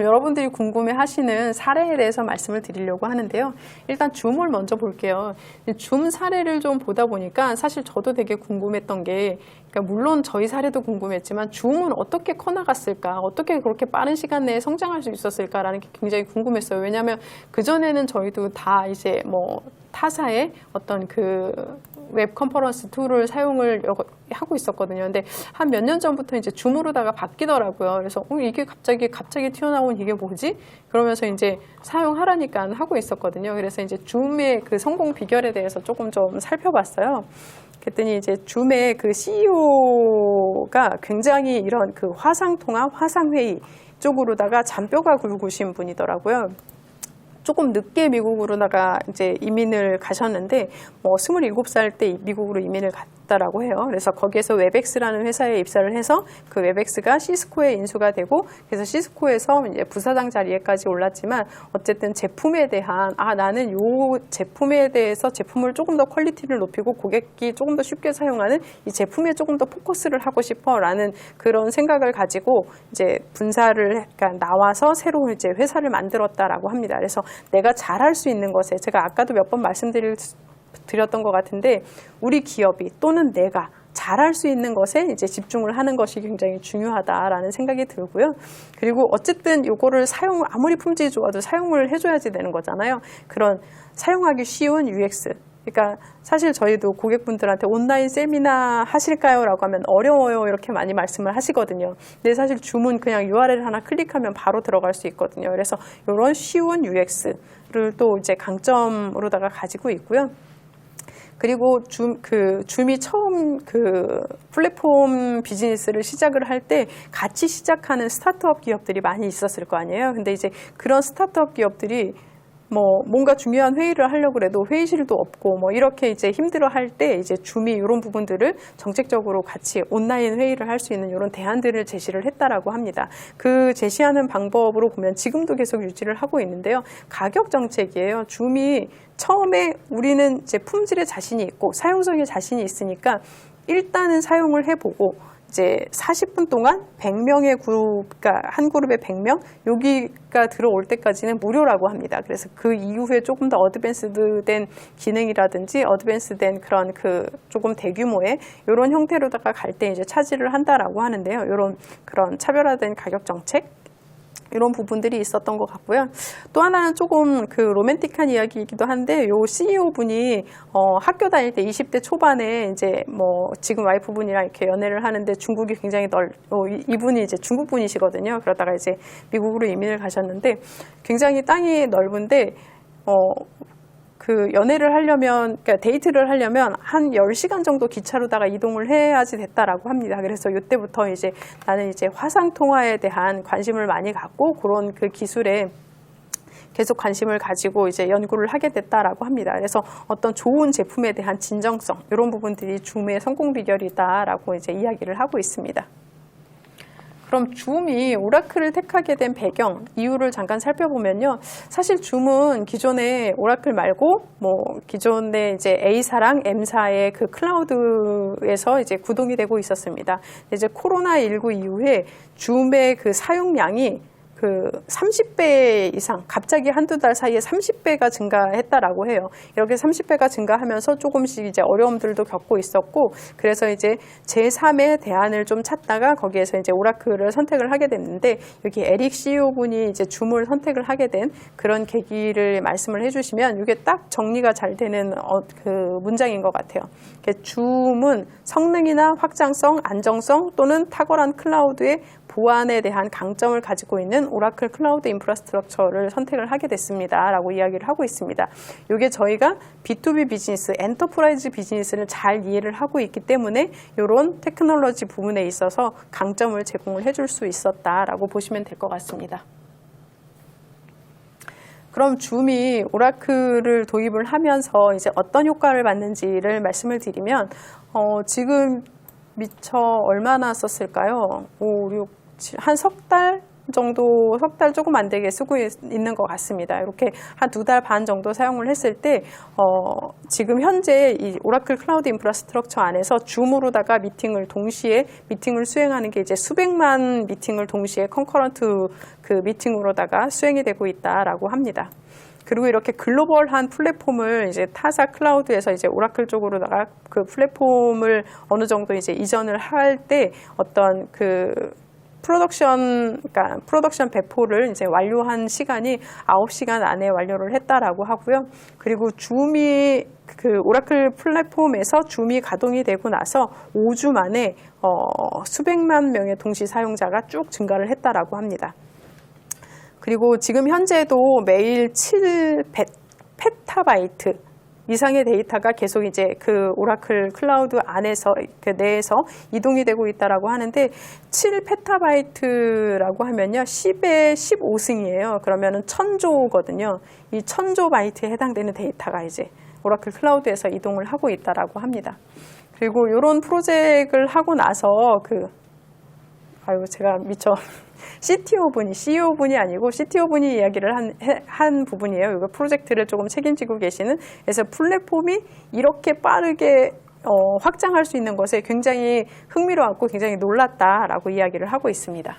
여러분들이 궁금해 하시는 사례에 대해서 말씀을 드리려고 하는데요. 일단 줌을 먼저 볼게요. 줌 사례를 좀 보다 보니까 사실 저도 되게 궁금했던 게, 그러니까 물론 저희 사례도 궁금했지만 줌은 어떻게 커나갔을까, 어떻게 그렇게 빠른 시간 내에 성장할 수 있었을까라는 게 굉장히 궁금했어요. 왜냐하면 그전에는 저희도 다 이제 뭐 타사의 어떤 그 웹 컨퍼런스 툴을 사용을 하고 있었거든요. 근데 한 몇 년 전부터 이제 줌으로다가 바뀌더라고요. 그래서 이게 갑자기 튀어나온 이게 뭐지? 그러면서 이제 사용하라니까 하고 있었거든요. 그래서 이제 줌의 그 성공 비결에 대해서 조금 좀 살펴봤어요. 그랬더니 이제 줌의 그 CEO가 굉장히 이런 그 화상통화, 화상회의 쪽으로다가 잔뼈가 굵으신 분이더라고요. 조금 늦게 미국으로다가 이제 이민을 가셨는데, 뭐 27살 때 미국으로 이민을 갔다라고 해요. 그래서 거기에서 웹엑스라는 회사에 입사를 해서 그 웹엑스가 시스코에 인수가 되고, 그래서 시스코에서 이제 부사장 자리에까지 올랐지만, 어쨌든 제품에 대한, 나는 요 제품에 대해서 제품을 조금 더 퀄리티를 높이고 고객이 조금 더 쉽게 사용하는 이 제품에 조금 더 포커스를 하고 싶어 라는 그런 생각을 가지고 이제 분사를, 그러니까 나와서 새로 이제 회사를 만들었다라고 합니다. 그래서 내가 잘할 수 있는 것에, 제가 아까도 몇 번 말씀드렸던 것 같은데, 우리 기업이 또는 내가 잘할 수 있는 것에 이제 집중을 하는 것이 굉장히 중요하다라는 생각이 들고요. 그리고 어쨌든 요거를 아무리 품질이 좋아도 사용을 해줘야지 되는 거잖아요. 그런 사용하기 쉬운 UX. 그러니까 사실 저희도 고객분들한테 온라인 세미나 하실까요? 라고 하면 어려워요. 이렇게 많이 말씀을 하시거든요. 근데 사실 줌은 그냥 URL 하나 클릭하면 바로 들어갈 수 있거든요. 그래서 이런 쉬운 UX를 또 이제 강점으로다가 가지고 있고요. 그리고 줌이 처음 그 플랫폼 비즈니스를 시작을 할 때 같이 시작하는 스타트업 기업들이 많이 있었을 거 아니에요. 근데 이제 그런 스타트업 기업들이 뭔가 중요한 회의를 하려고 해도 회의실도 없고 이렇게 이제 힘들어 할 때 이제 줌이 이런 부분들을 정책적으로 같이 온라인 회의를 할 수 있는 이런 대안들을 제시를 했다라고 합니다. 그 제시하는 방법으로 보면 지금도 계속 유지를 하고 있는데요. 가격 정책이에요. 줌이 처음에 우리는 이제 품질에 자신이 있고 사용성에 자신이 있으니까 일단은 사용을 해보고 이제 40분 동안 100명의 그룹, 그러니까 한 그룹에 100명, 여기가 들어올 때까지는 무료라고 합니다. 그래서 그 이후에 조금 더 어드밴스드된 기능이라든지 어드밴스된 그런 조금 대규모의 이런 형태로다가 갈 때 이제 차지를 한다라고 하는데요. 이런 그런 차별화된 가격 정책. 이런 부분들이 있었던 것 같고요. 또 하나는 조금 로맨틱한 이야기이기도 한데, 요 CEO 분이 학교 다닐 때 20대 초반에 이제 지금 와이프분이랑 이렇게 연애를 하는데 중국이 굉장히 이분이 이제 중국 분이시거든요. 그러다가 이제 미국으로 이민을 가셨는데 굉장히 땅이 넓은데 연애를 하려면, 그러니까 데이트를 하려면 한 10시간 정도 기차로다가 이동을 해야지 됐다라고 합니다. 그래서 이때부터 이제 나는 이제 화상통화에 대한 관심을 많이 갖고 그런 그 기술에 계속 관심을 가지고 이제 연구를 하게 됐다라고 합니다. 그래서 어떤 좋은 제품에 대한 진정성, 이런 부분들이 줌의 성공 비결이다라고 이제 이야기를 하고 있습니다. 그럼 줌이 오라클을 택하게 된 배경, 이유를 잠깐 살펴보면요. 사실 줌은 기존에 오라클 말고 기존에 이제 A사랑 M사의 그 클라우드에서 이제 구동이 되고 있었습니다. 이제 코로나19 이후에 줌의 그 사용량이 30배 이상, 갑자기 한두 달 사이에 30배가 증가했다라고 해요. 이렇게 30배가 증가하면서 조금씩 이제 어려움들도 겪고 있었고, 그래서 이제 제3의 대안을 좀 찾다가 거기에서 이제 오라클을 선택을 하게 됐는데, 여기 에릭 CEO 분이 이제 줌을 선택을 하게 된 그런 계기를 말씀을 해주시면 이게 딱 정리가 잘 되는 문장인 것 같아요. 줌은 성능이나 확장성, 안정성 또는 탁월한 클라우드의 보안에 대한 강점을 가지고 있는 오라클 클라우드 인프라스트럭처를 선택을 하게 됐습니다. 라고 이야기를 하고 있습니다. 이게 저희가 B2B 비즈니스, 엔터프라이즈 비즈니스를 잘 이해를 하고 있기 때문에 이런 테크놀로지 부분에 있어서 강점을 제공을 해줄 수 있었다라고 보시면 될 것 같습니다. 그럼 줌이 오라클을 도입을 하면서 이제 어떤 효과를 받는지를 말씀을 드리면, 지금 미처 얼마나 썼을까요? 5, 6, 7, 한 석 달 정도, 석 달 조금 안 되게 쓰고 있는 것 같습니다. 이렇게 한 2달 반 정도 사용을 했을 때, 지금 현재 이 오라클 클라우드 인프라스트럭처 안에서 줌으로다가 동시에 미팅을 수행하는 게 이제 수백만 미팅을 동시에 컨커런트 그 미팅으로다가 수행이 되고 있다라고 합니다. 그리고 이렇게 글로벌한 플랫폼을 이제 타사 클라우드에서 이제 오라클 쪽으로다가 그 플랫폼을 어느 정도 이제 이전을 할 때 어떤 그 그러니까 프로덕션 배포를 이제 완료한 시간이 9시간 안에 완료를 했다라고 하고요. 그리고 그 오라클 플랫폼에서 줌이 가동이 되고 나서 5주 만에 수백만 명의 동시 사용자가 쭉 증가를 했다라고 합니다. 그리고 지금 현재도 매일 7페타바이트 이상의 데이터가 계속 이제 그 오라클 클라우드 안에서 그 내에서 이동이 되고 있다라고 하는데 7페타바이트라고 하면요 10의 15승이에요. 그러면은 1000조거든요. 이 1000조 바이트에 해당되는 데이터가 이제 오라클 클라우드에서 이동을 하고 있다라고 합니다. 그리고 이런 프로젝트를 하고 나서 제가 미처 CTO분이 아니고 CTO분이 이야기를 한 부분이에요. 이거 프로젝트를 조금 책임지고 계시는. 그래서 플랫폼이 이렇게 빠르게 확장할 수 있는 것에 굉장히 흥미로웠고 굉장히 놀랐다라고 이야기를 하고 있습니다.